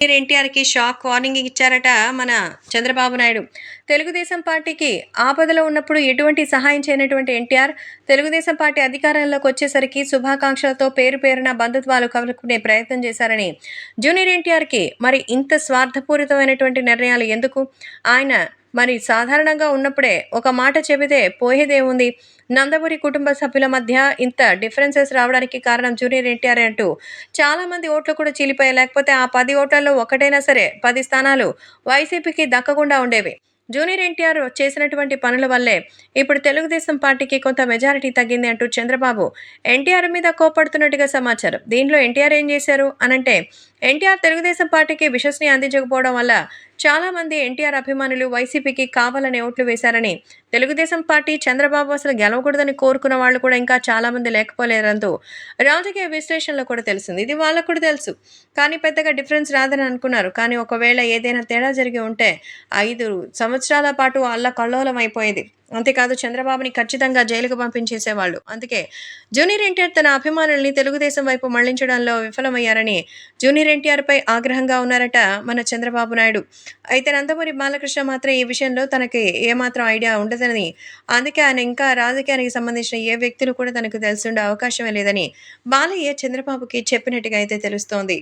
ఎన్టీఆర్‌కి shock warning ఇచ్చారట మన చంద్రబాబు నాయుడు. తెలుగుదేశం పార్టీకి ఆపదలో ఉన్నప్పుడు ఎటువంటి సహాయం చేయనటువంటి ఎన్టీఆర్, తెలుగుదేశం పార్టీ అధికారంలోకి వచ్చేసరికి శుభాకాంక్షలతో పేరు పేరున బంధుత్వాలు కలుపుకునే ప్రయత్నం చేశారని, జూనియర్ ఎన్టీఆర్‌కి మరి ఇంత స్వార్థపూరితమైనటువంటి నిర్ణయాలు ఎందుకు? ఆయన మరి సాధారణంగా ఉన్నప్పుడే ఒక మాట చెబితే పోయేదేముంది? నందమూరి కుటుంబ సభ్యుల మధ్య ఇంత డిఫరెన్సెస్ రావడానికి కారణం జూనియర్ ఎన్టీఆర్ అంటూ చాలామంది ఓట్లు కూడా చీలిపోయాయి. లేకపోతే ఆ 10 ఓట్లలో ఒకటైనా సరే 10 స్థానాలు వైసీపీకి దక్కకుండా ఉండేవి. జూనియర్ ఎన్టీఆర్ చేసినటువంటి పనుల వల్లే ఇప్పుడు తెలుగుదేశం పార్టీకి కొంత మెజారిటీ తగ్గింది అంటూ చంద్రబాబు ఎన్టీఆర్ మీద కోప్పడుతున్నట్టుగా సమాచారం. దీనిలో ఎన్టీఆర్ ఏం చేశారు అనంటే, ఎన్టీఆర్ తెలుగుదేశం పార్టీకి విశ్వస్ని అందించకపోవడం వల్ల చాలామంది ఎన్టీఆర్ అభిమానులు వైసీపీకి కావాలనే ఓట్లు వేశారని, తెలుగుదేశం పార్టీ చంద్రబాబు అసలు గెలవకూడదని కోరుకున్న వాళ్ళు కూడా ఇంకా చాలామంది లేకపోలేరంటూ రాజకీయ విశ్లేషణలో కూడా తెలిసింది. ఇది వాళ్ళకు కూడా తెలుసు. కానీ పెద్దగా డిఫరెన్స్ రాదని అనుకున్నారు. కానీ ఒకవేళ ఏదైనా తేడా జరిగి ఉంటే 5 సంవత్సరాల పాటు అల్లకల్లోలం అయిపోయేది. అంతేకాదు చంద్రబాబుని ఖచ్చితంగా జైలుకు పంపించేసేవాళ్ళు. అందుకే జూనియర్ ఎన్టీఆర్ తన అభిమానుల్ని తెలుగుదేశం వైపు మళ్లించడంలో విఫలమయ్యారని జూనియర్ ఎన్టీఆర్‌పై ఆగ్రహంగా ఉన్నారట మన చంద్రబాబు నాయుడు. అయితే నందమూరి బాలకృష్ణ మాత్రం ఈ విషయంలో తనకి ఏమాత్రం ఐడియా ఉండదని, అందుకే ఆయన ఇంకా రాజకీయానికి సంబంధించిన ఏ వ్యక్తులు కూడా తనకు తెలిసుండే అవకాశమే లేదని బాలయ్య చంద్రబాబుకి చెప్పినట్టుగా అయితే తెలుస్తోంది.